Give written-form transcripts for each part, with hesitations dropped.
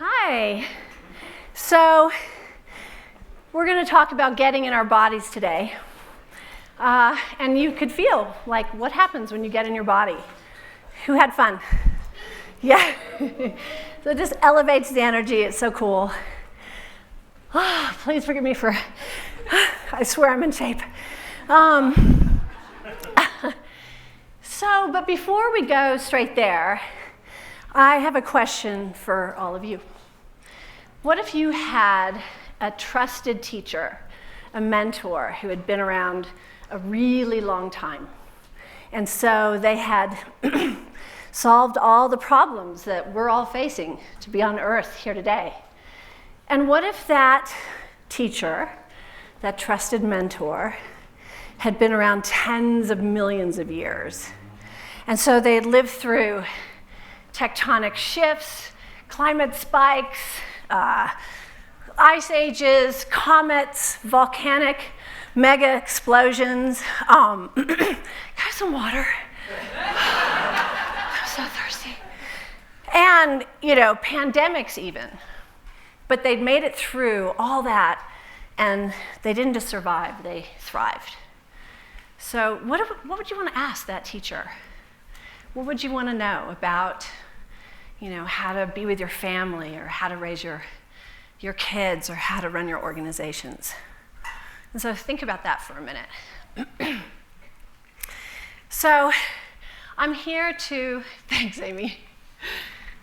Hi. So we're going to talk about getting in our bodies today. And you could feel like what happens when you get in your body. Who had fun? Yeah. So it just elevates the energy. It's so cool. Oh, please forgive me for, I swear I'm in shape. But before we go straight there, I have a question for all of you. What if you had a trusted teacher, a mentor who had been around a really long time? And so they had solved all the problems that we're all facing to be on Earth here today. And what if that teacher, that trusted mentor, had been around tens of millions of years? And so they had lived through tectonic shifts, climate spikes, ice ages, comets, volcanic mega explosions. Can I have some water? I'm so thirsty. And, pandemics even. But they'd made it through all that, and they didn't just survive, they thrived. So what would you want to ask that teacher? What would you want to know about, how to be with your family, or how to raise your kids, or how to run your organizations? And so think about that for a minute. So I'm here to, thanks Amy.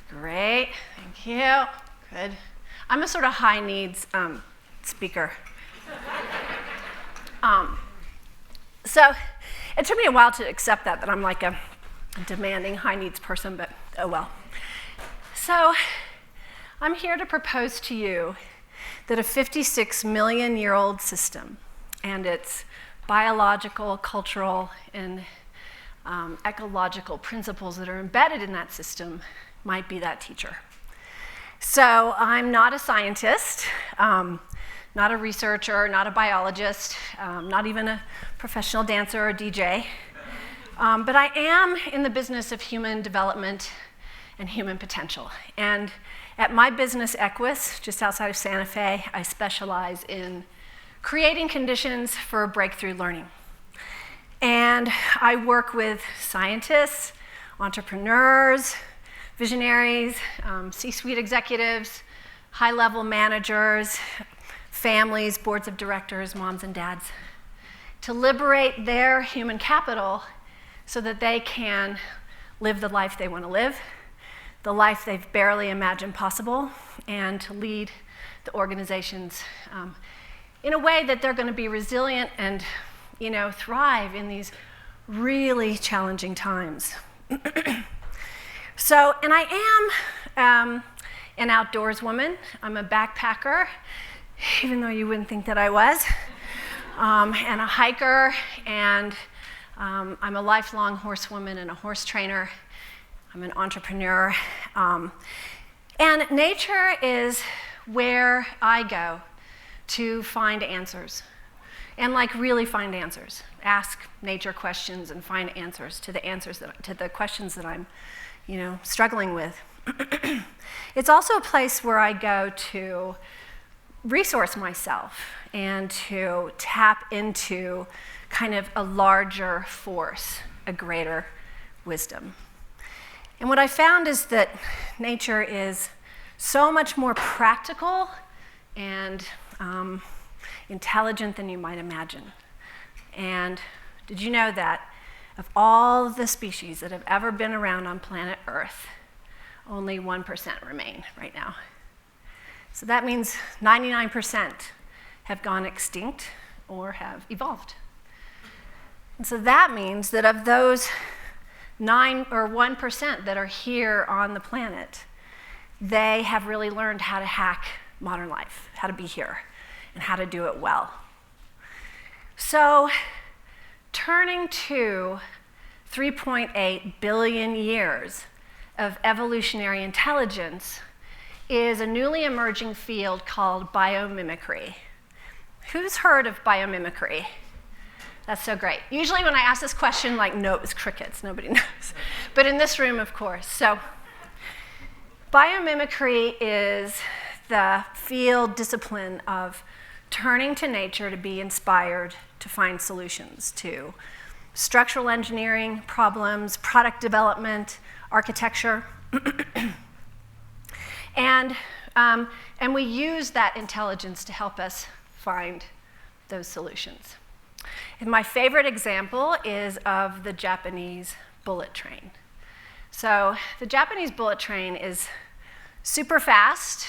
Great, thank you, good. I'm a sort of high needs speaker. So it took me a while to accept that I'm like a demanding high needs person, but oh well. So I'm here to propose to you that a 56 million year old system and its biological, cultural, and ecological principles that are embedded in that system might be that teacher. So I'm not a scientist, not a researcher, not a biologist, not even a professional dancer or DJ, but I am in the business of human development and human potential. And at my business, Equus, just outside of Santa Fe, I specialize in creating conditions for breakthrough learning. And I work with scientists, entrepreneurs, visionaries, C-suite executives, high-level managers, families, boards of directors, moms and dads, to liberate their human capital so that they can live the life they want to live, the life they've barely imagined possible, and to lead the organizations in a way that they're going to be resilient and, thrive in these really challenging times. So, and I am an outdoors woman. I'm a backpacker, even though you wouldn't think that I was, and a hiker, and I'm a lifelong horsewoman and a horse trainer. I'm an entrepreneur. And nature is where I go to find answers, and really find answers. Ask nature questions and find answers to the questions that I'm struggling with. It's also a place where I go to resource myself and to tap into kind of a larger force, a greater wisdom. And what I found is that nature is so much more practical and intelligent than you might imagine. And did you know that of all the species that have ever been around on planet Earth, only 1% remain right now? So that means 99% have gone extinct or have evolved. And so that means that of those 1% that are here on the planet, they have really learned how to hack modern life, how to be here, and how to do it well. So turning to 3.8 billion years of evolutionary intelligence is a newly emerging field called biomimicry. Who's heard of biomimicry? That's so great. Usually when I ask this question, no, it's crickets, nobody knows. But in this room, of course. So Biomimicry is the field discipline of turning to nature to be inspired to find solutions to structural engineering problems, product development, architecture. And we use that intelligence to help us find those solutions. And my favorite example is of the Japanese bullet train. So the Japanese bullet train is super fast,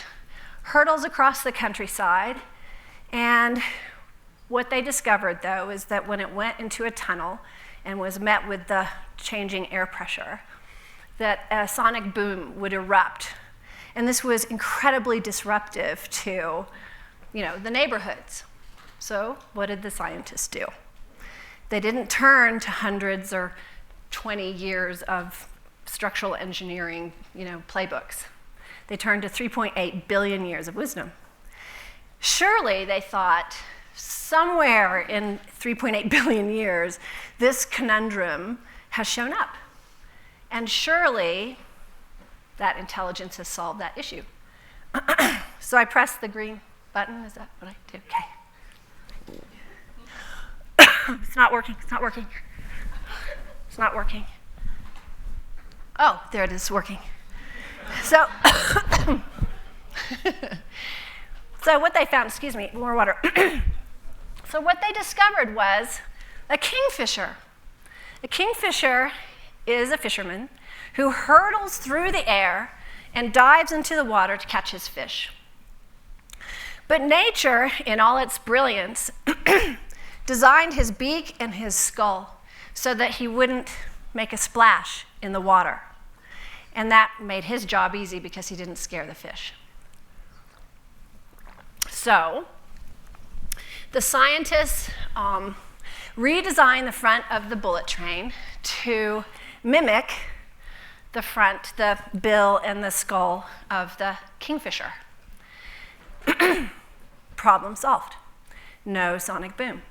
hurtles across the countryside, and what they discovered, though, is that when it went into a tunnel and was met with the changing air pressure, that a sonic boom would erupt. And this was incredibly disruptive to, the neighborhoods. So what did the scientists do? They didn't turn to hundreds or 20 years of structural engineering, playbooks. They turned to 3.8 billion years of wisdom. Surely, they thought, somewhere in 3.8 billion years, this conundrum has shown up. And surely, that intelligence has solved that issue. So I press the green button. Is that what I do? Okay. It's not working. It's not working. It's not working. Oh, there it is working. So, so what they found, excuse me, more water. So what they discovered was a kingfisher. A kingfisher is a fisherman who hurtles through the air and dives into the water to catch his fish. But nature, in all its brilliance, designed his beak and his skull so that he wouldn't make a splash in the water. And that made his job easy because he didn't scare the fish. So the scientists redesigned the front of the bullet train to mimic the front, the bill and the skull of the kingfisher. Problem solved. No sonic boom.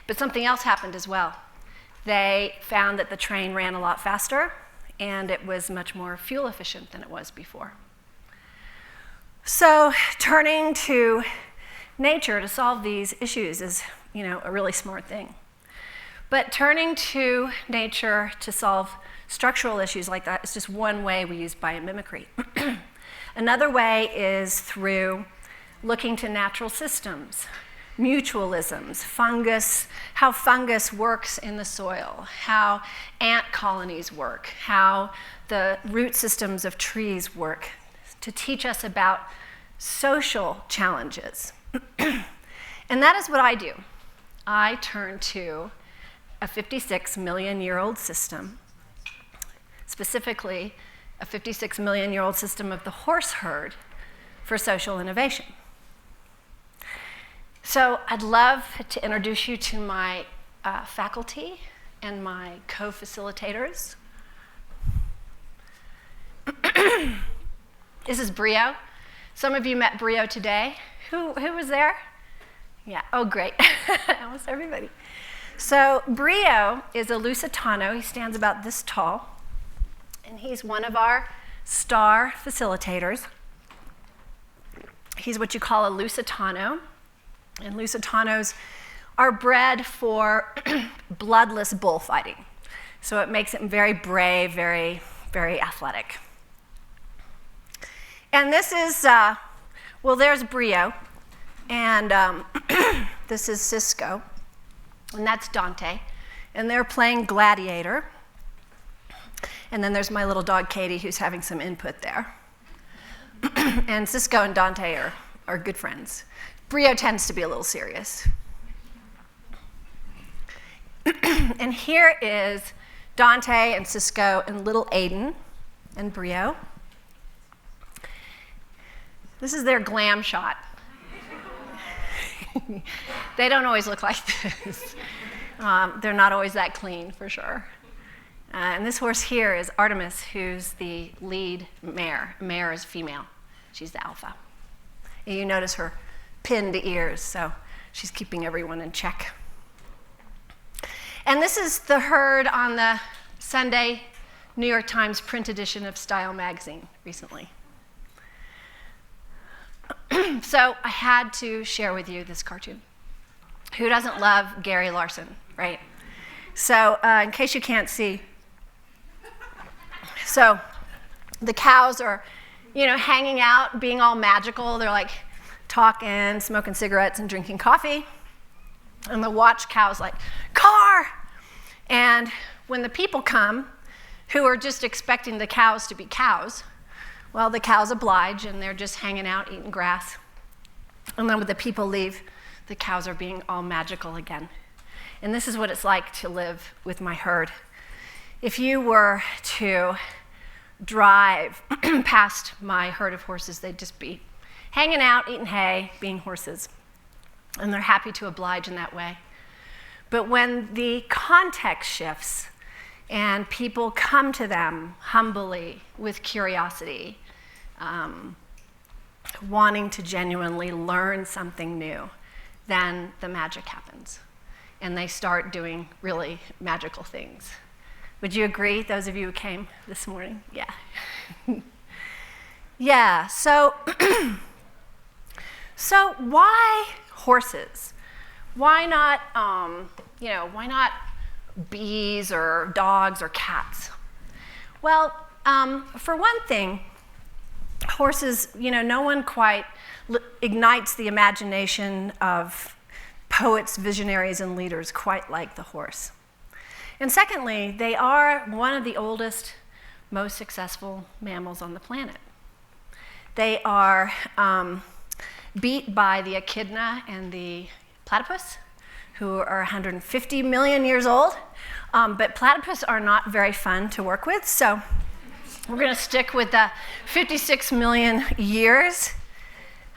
But something else happened as well. They found that the train ran a lot faster and it was much more fuel efficient than it was before. So turning to nature to solve these issues is, a really smart thing. But turning to nature to solve structural issues like that is just one way we use biomimicry. Another way is through looking to natural systems, mutualisms, fungus, how fungus works in the soil, how ant colonies work, how the root systems of trees work, to teach us about social challenges. And that is what I do. I turn to a 56 million year old system, specifically a 56 million year old system of the horse herd for social innovation. So I'd love to introduce you to my faculty and my co-facilitators. This is Brio. Some of you met Brio today. Who was there? Yeah, oh great, almost everybody. So Brio is a Lusitano. He stands about this tall, and he's one of our star facilitators. He's what you call a Lusitano, and Lusitanos are bred for bloodless bullfighting. So it makes him very brave, very, very athletic. And this is, there's Brio, and this is Cisco, and that's Dante, and they're playing gladiator. And then there's my little dog Katie, who's having some input there. And Cisco and Dante are good friends. Brio tends to be a little serious. And here is Dante and Cisco and little Aiden and Brio. This is their glam shot. They don't always look like this. They're not always that clean, for sure. And this horse here is Artemis, who's the lead mare. Mare is female. She's the alpha. And you notice her pinned ears, so she's keeping everyone in check. And this is the herd on the Sunday New York Times print edition of Style magazine recently. So I had to share with you this cartoon. Who doesn't love Gary Larson, right? So in case you can't see, so the cows are, hanging out, being all magical. They're like talking, smoking cigarettes, and drinking coffee. And the watch cow's like, car! And when the people come, who are just expecting the cows to be cows, well, the cows oblige, and they're just hanging out, eating grass. And then when the people leave, the cows are being all magical again. And this is what it's like to live with my herd. If you were to drive past my herd of horses, they'd just be hanging out, eating hay, being horses. And they're happy to oblige in that way. But when the context shifts and people come to them humbly with curiosity, wanting to genuinely learn something new, then the magic happens. And they start doing really magical things. Would you agree, those of you who came this morning? Yeah. Yeah, so why horses? Why not, why not bees or dogs or cats? Well, for one thing, horses, no one quite ignites the imagination of poets, visionaries, and leaders quite like the horse. And secondly, they are one of the oldest, most successful mammals on the planet. They are beat by the echidna and the platypus, who are 150 million years old. But platypus are not very fun to work with, so we're going to stick with the 56 million years.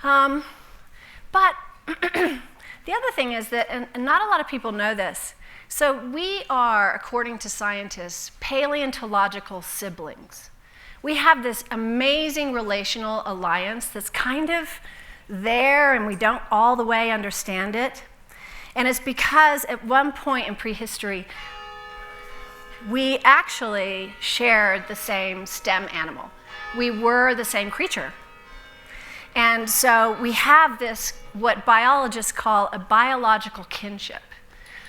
But the other thing is that, and not a lot of people know this, so we are, according to scientists, paleontological siblings. We have this amazing relational alliance that's kind of there, and we don't all the way understand it. And it's because at one point in prehistory, we actually shared the same stem animal. We were the same creature. And so we have this, what biologists call a biological kinship.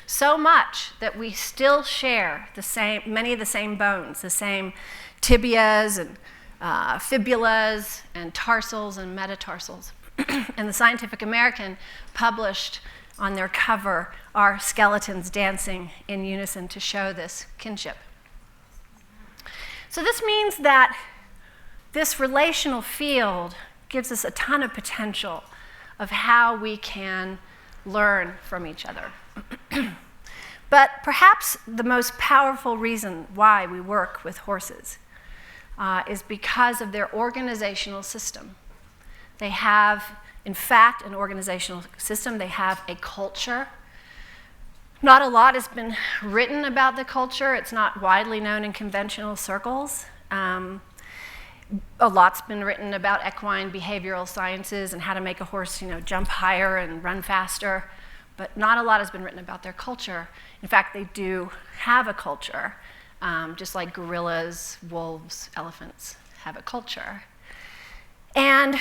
So much that we still share many of the same bones, the same tibias and fibulas and tarsals and metatarsals. And the Scientific American published on their cover our skeletons dancing in unison to show this kinship. So this means that this relational field gives us a ton of potential of how we can learn from each other. But perhaps the most powerful reason why we work with horses is because of their organizational system. They have, in fact, an organizational system. They have a culture. Not a lot has been written about the culture. It's not widely known in conventional circles. A lot's been written about equine behavioral sciences and how to make a horse, jump higher and run faster. But not a lot has been written about their culture. In fact, they do have a culture, just like gorillas, wolves, elephants have a culture. And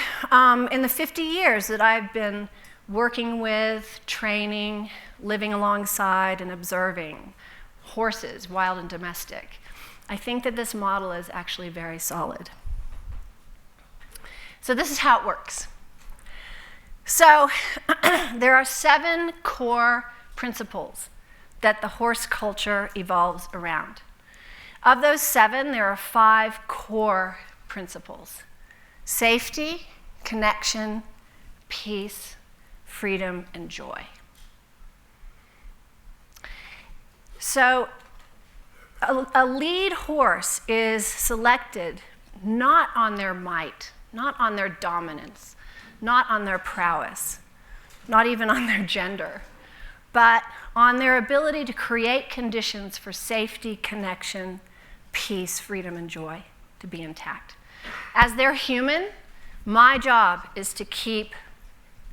in the 50 years that I've been working with, training, living alongside, and observing horses, wild and domestic, I think that this model is actually very solid. So this is how it works. So there are 7 core principles that the horse culture evolves around. Of those 7, there are 5 core principles: safety, connection, peace, freedom, and joy. So a lead horse is selected not on their might, not on their dominance, not on their prowess, not even on their gender, but on their ability to create conditions for safety, connection, peace, freedom, and joy to be intact. As they're human, my job is to keep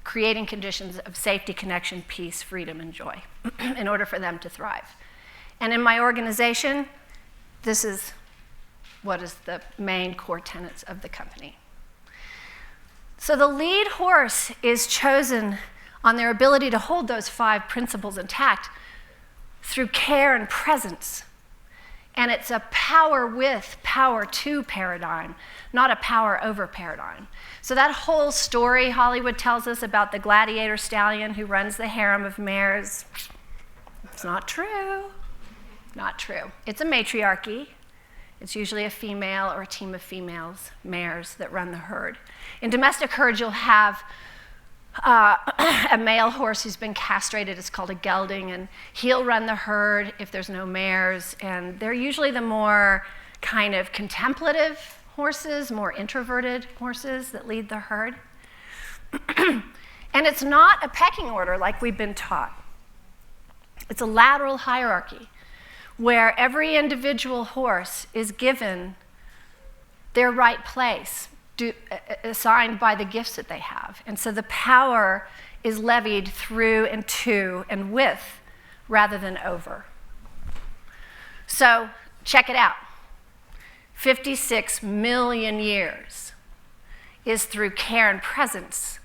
creating conditions of safety, connection, peace, freedom, and joy in order for them to thrive. And in my organization, this is what is the main core tenets of the company. So the lead horse is chosen on their ability to hold those 5 principles intact through care and presence. And it's a power with, power to paradigm, not a power over paradigm. So that whole story Hollywood tells us about the gladiator stallion who runs the harem of mares, it's not true. Not true. It's a matriarchy. It's usually a female or a team of females, mares, that run the herd. In domestic herds, you'll have a male horse who's been castrated. It's called a gelding, and he'll run the herd if there's no mares. And they're usually the more kind of contemplative horses, more introverted horses that lead the herd. And it's not a pecking order like we've been taught. It's a lateral hierarchy where every individual horse is given their right place, assigned by the gifts that they have. And so the power is levied through and to and with rather than over. So check it out. 56 million years is through care and presence,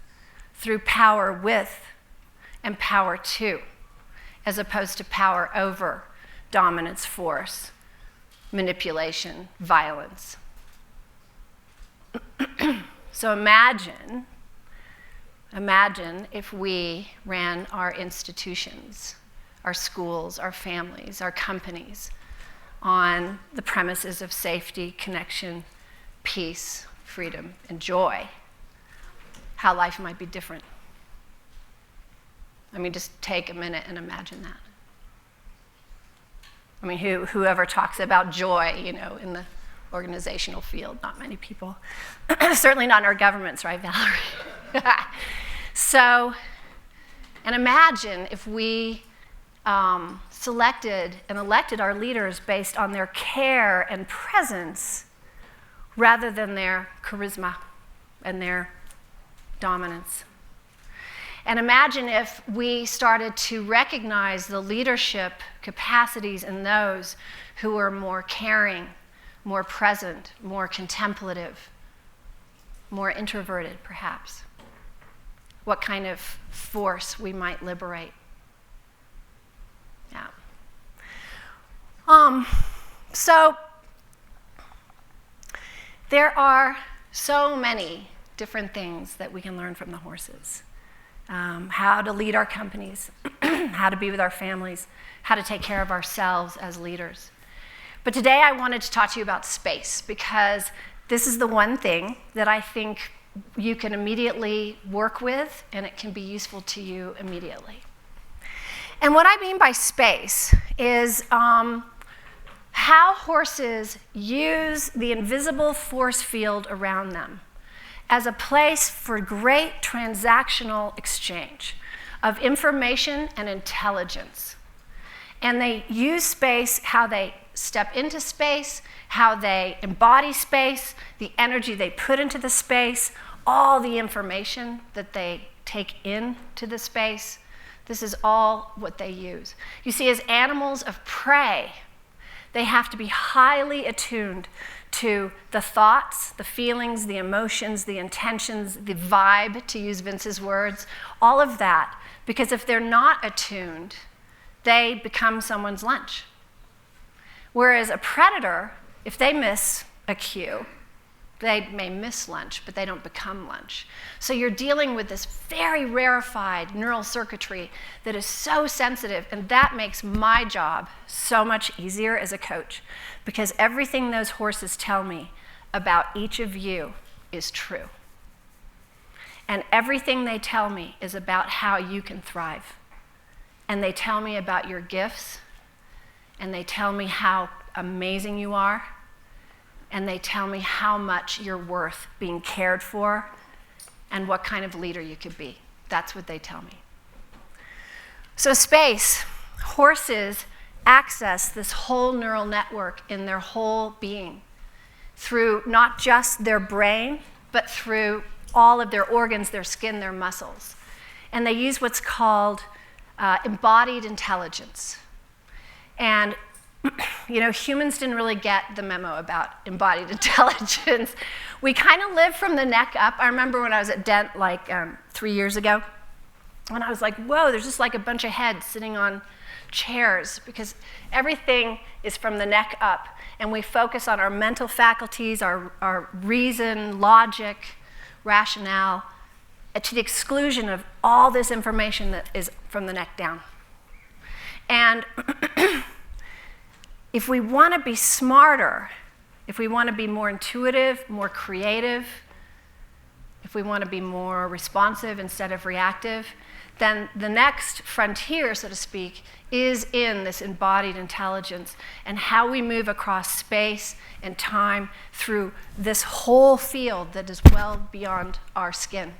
through power with and power to, as opposed to power over, dominance, force, manipulation, violence. So imagine if we ran our institutions, our schools, our families, our companies on the premises of safety, connection, peace, freedom, and joy. How life might be different. I mean, just take a minute and imagine that. I mean, whoever talks about joy, in the organizational field, not many people. Certainly not in our governments, right, Valerie? So, and imagine if we selected and elected our leaders based on their care and presence rather than their charisma and their dominance. And imagine if we started to recognize the leadership capacities in those who are more caring, more present, more contemplative, more introverted, perhaps. What kind of force we might liberate. Yeah. So there are so many different things that we can learn from the horses. How to lead our companies, how to be with our families, how to take care of ourselves as leaders. But today I wanted to talk to you about space, because this is the one thing that I think you can immediately work with, and it can be useful to you immediately. And what I mean by space is how horses use the invisible force field around them as a place for great transactional exchange of information and intelligence. And they use space, how they step into space, how they embody space, the energy they put into the space, all the information that they take into the space. This is all what they use. You see, as animals of prey, they have to be highly attuned to the thoughts, the feelings, the emotions, the intentions, the vibe, to use Vince's words, all of that. Because if they're not attuned, they become someone's lunch. Whereas a predator, if they miss a cue, they may miss lunch, but they don't become lunch. So you're dealing with this very rarefied neural circuitry that is so sensitive, and that makes my job so much easier as a coach, because everything those horses tell me about each of you is true. And everything they tell me is about how you can thrive. And they tell me about your gifts, and they tell me how amazing you are, and they tell me how much you're worth being cared for and what kind of leader you could be. That's what they tell me. So space, horses access this whole neural network in their whole being through not just their brain, but through all of their organs, their skin, their muscles. And they use what's called embodied intelligence. And humans didn't really get the memo about embodied intelligence. We kind of live from the neck up. I remember when I was at Dent 3 years ago, and I was like, whoa, there's just like a bunch of heads sitting on chairs, because everything is from the neck up, and we focus on our mental faculties, our reason, logic, rationale, to the exclusion of all this information that is from the neck down. And if we want to be smarter, if we want to be more intuitive, more creative, if we want to be more responsive instead of reactive, then the next frontier, so to speak, is in this embodied intelligence and how we move across space and time through this whole field that is well beyond our skin.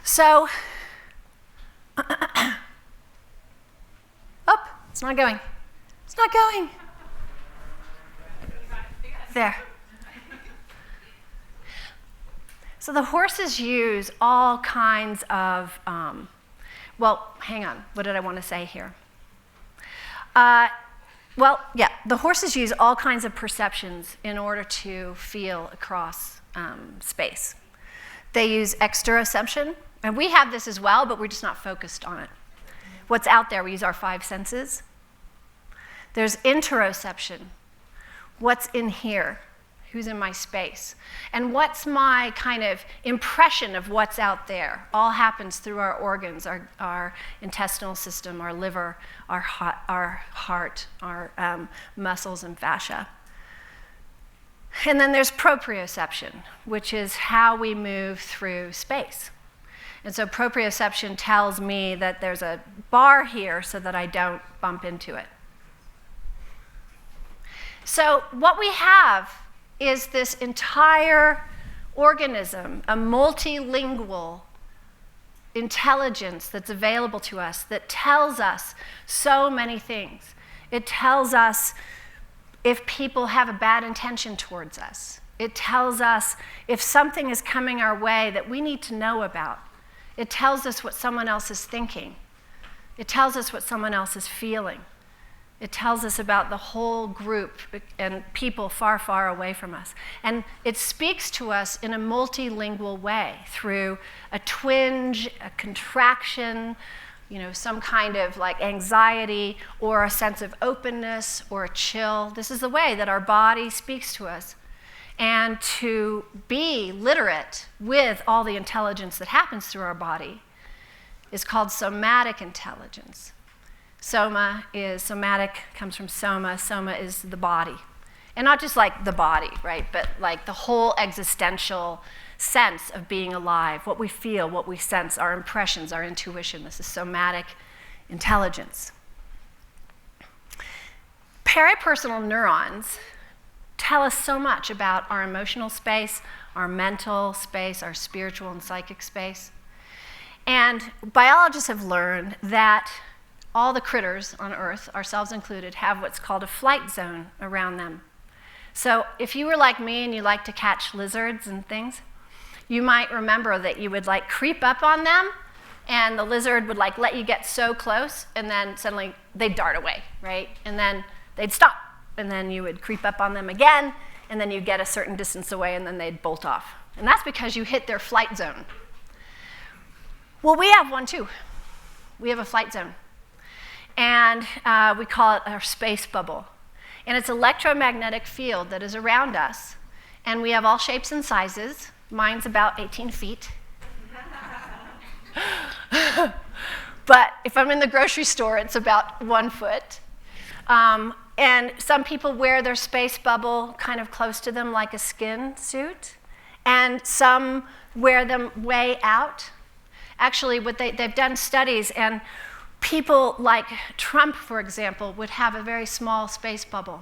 So, it's not going. It's not going. There. So the horses use all kinds of, hang on. What did I want to say here? The horses use all kinds of perceptions in order to feel across space. They use exteroception, and we have this as well, but we're just not focused on it. What's out there, we use our 5 senses. There's interoception. What's in here? Who's in my space? And what's my kind of impression of what's out there? All happens through our organs, our intestinal system, our liver, our heart, our muscles and fascia. And then there's proprioception, which is how we move through space. And so proprioception tells me that there's a bar here so that I don't bump into it. So what we have is this entire organism, a multilingual intelligence that's available to us that tells us so many things. It tells us if people have a bad intention towards us. It tells us if something is coming our way that we need to know about. It tells us what someone else is thinking. It tells us what someone else is feeling. It tells us about the whole group and people far, far away from us. And it speaks to us in a multilingual way through a twinge, a contraction, some kind of like anxiety or a sense of openness or a chill. This is the way that our body speaks to us. And to be literate with all the intelligence that happens through our body is called somatic intelligence. Somatic comes from soma. Soma is the body. And not just like the body, right? But like the whole existential sense of being alive, what we feel, what we sense, our impressions, our intuition. This is somatic intelligence. Peripersonal neurons tell us so much about our emotional space, our mental space, our spiritual and psychic space. And biologists have learned that all the critters on Earth, ourselves included, have what's called a flight zone around them. So if you were like me and you like to catch lizards and things, you might remember that you would like creep up on them, and the lizard would like let you get so close, and then suddenly they'd dart away, right? And then they'd stop, and then you would creep up on them again, and then you'd get a certain distance away, and then they'd bolt off. And that's because you hit their flight zone. Well, we have one too. We have a flight zone. And we call it our space bubble. And it's an electromagnetic field that is around us. And we have all shapes and sizes. Mine's about 18 feet. But if I'm in the grocery store, it's about 1 foot. And some people wear their space bubble kind of close to them like a skin suit. And some wear them way out. Actually, they've done studies, and people like Trump, for example, would have a very small space bubble.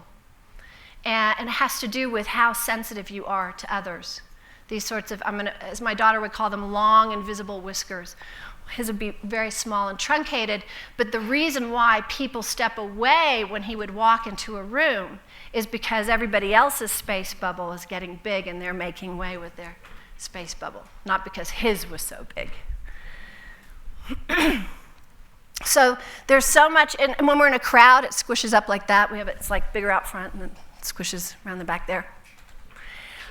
And it has to do with how sensitive you are to others. These sorts of, as my daughter would call them, long invisible whiskers. His would be very small and truncated, but the reason why people step away when he would walk into a room is because everybody else's space bubble is getting big and they're making way with their space bubble, not because his was so big. So there's so much, and when we're in a crowd, it squishes up like that. It's like bigger out front and then squishes around the back there.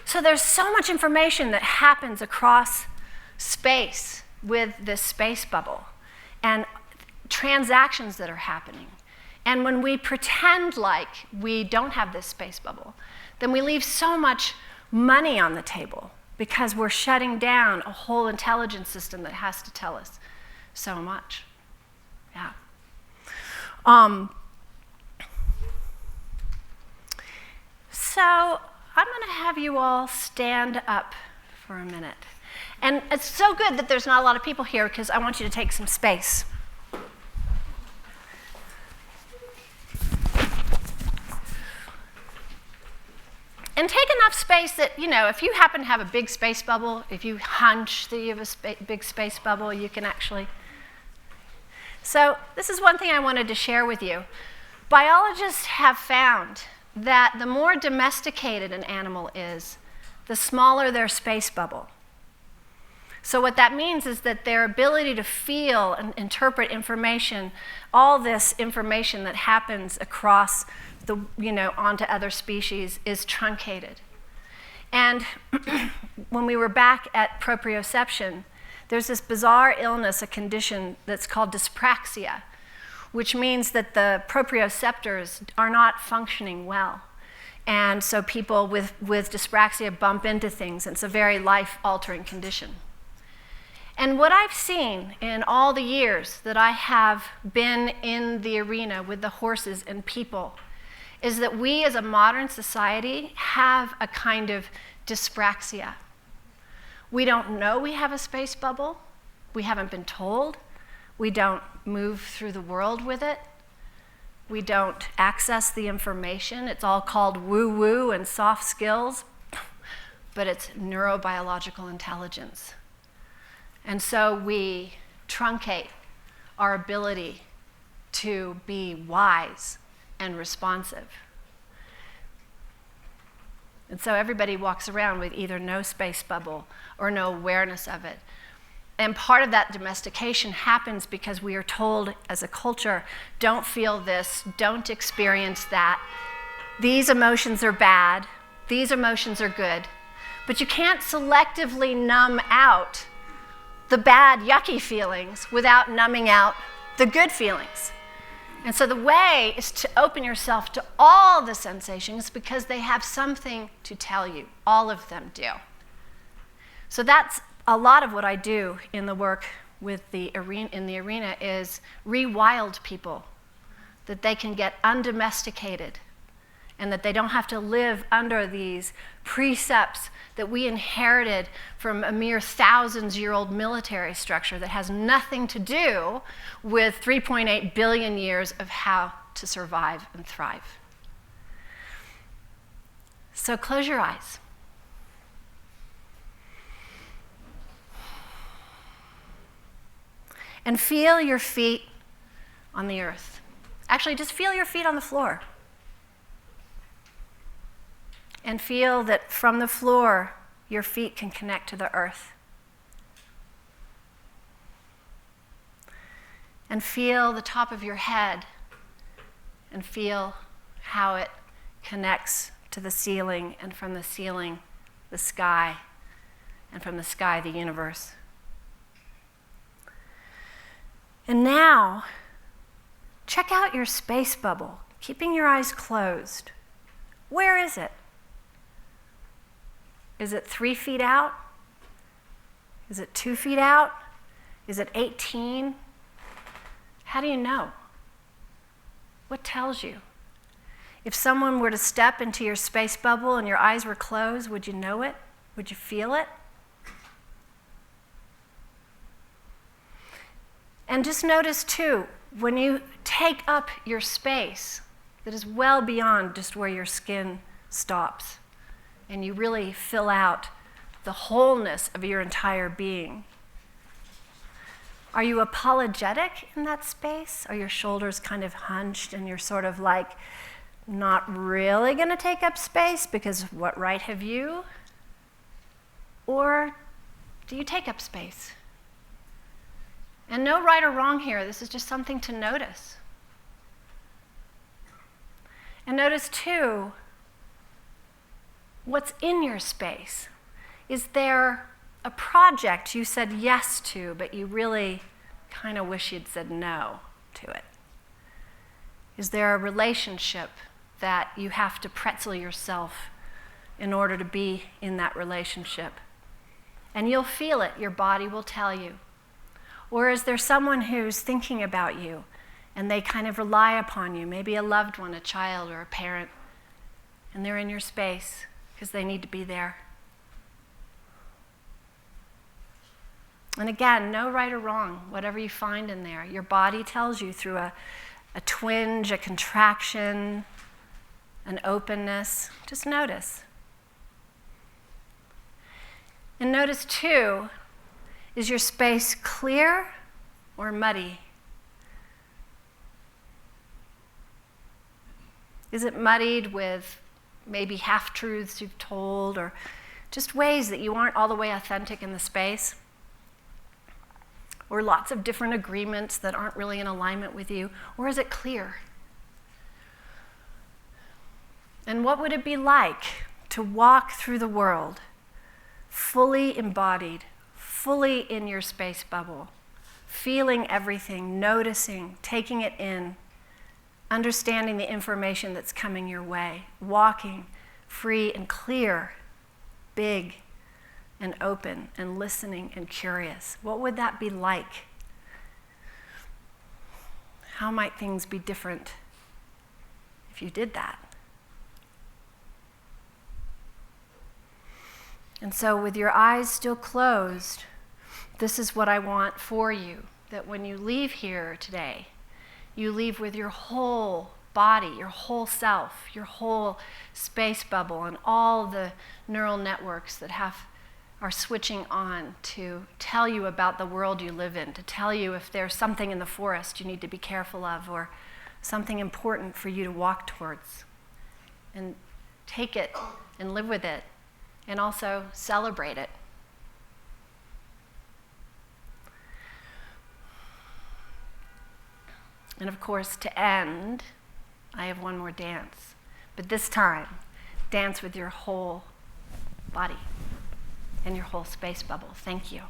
So there's so much information that happens across space with this space bubble, and transactions that are happening. And when we pretend like we don't have this space bubble, then we leave so much money on the table because we're shutting down a whole intelligence system that has to tell us so much. Yeah. So I'm going to have you all stand up for a minute. And it's so good that there's not a lot of people here because I want you to take some space. And take enough space that, if you happen to have a big space bubble, if you hunch that you have a big space bubble, you can actually. So this is one thing I wanted to share with you. Biologists have found that the more domesticated an animal is, the smaller their space bubble. So what that means is that their ability to feel and interpret information, all this information that happens across onto other species, is truncated. And when we were back at proprioception, there's this bizarre illness, a condition that's called dyspraxia, which means that the proprioceptors are not functioning well. And so people with dyspraxia bump into things, and it's a very life-altering condition. And what I've seen in all the years that I have been in the arena with the horses and people is that we as a modern society have a kind of dyspraxia. We don't know we have a space bubble. We haven't been told. We don't move through the world with it. We don't access the information. It's all called woo-woo and soft skills, but it's neurobiological intelligence. And so we truncate our ability to be wise and responsive. And so everybody walks around with either no space bubble or no awareness of it. And part of that domestication happens because we are told as a culture, don't feel this, don't experience that. These emotions are bad, these emotions are good. But you can't selectively numb out the bad, yucky feelings without numbing out the good feelings. And so the way is to open yourself to all the sensations because they have something to tell you. All of them do. So that's a lot of what I do in the work with in the arena is rewild people, that they can get undomesticated and that they don't have to live under these precepts that we inherited from a mere thousands-year-old military structure that has nothing to do with 3.8 billion years of how to survive and thrive. So close your eyes. And feel your feet on the earth. Actually, just feel your feet on the floor. And feel that from the floor, your feet can connect to the earth. And feel the top of your head and feel how it connects to the ceiling, and from the ceiling, the sky, and from the sky, the universe. And now, check out your space bubble, keeping your eyes closed. Where is it? Is it 3 feet out? Is it 2 feet out? Is it 18? How do you know? What tells you? If someone were to step into your space bubble and your eyes were closed, would you know it? Would you feel it? And just notice too, when you take up your space that is well beyond just where your skin stops, and you really fill out the wholeness of your entire being. Are you apologetic in that space? Are your shoulders kind of hunched and you're sort of like not really going to take up space because what right have you? Or do you take up space? And no right or wrong here. This is just something to notice. And notice, too, what's in your space. Is there a project you said yes to, but you really kind of wish you'd said no to it? Is there a relationship that you have to pretzel yourself in order to be in that relationship? And you'll feel it, your body will tell you. Or is there someone who's thinking about you and they kind of rely upon you, maybe a loved one, a child or a parent, and they're in your space because they need to be there? And again, no right or wrong, whatever you find in there. Your body tells you through a twinge, a contraction, an openness. Just notice. And notice, too, is your space clear or muddy? Is it muddied with maybe half-truths you've told, or just ways that you aren't all the way authentic in the space? Or lots of different agreements that aren't really in alignment with you? Or is it clear? And what would it be like to walk through the world fully embodied, fully in your space bubble, feeling everything, noticing, taking it in, understanding the information that's coming your way, walking free and clear, big and open and listening and curious? What would that be like? How might things be different if you did that? And so with your eyes still closed, this is what I want for you, that when you leave here today, you leave with your whole body, your whole self, your whole space bubble, and all the neural networks that are switching on to tell you about the world you live in, to tell you if there's something in the forest you need to be careful of, or something important for you to walk towards. And take it and live with it, and also celebrate it. And of course, to end, I have one more dance. But this time, dance with your whole body and your whole space bubble. Thank you.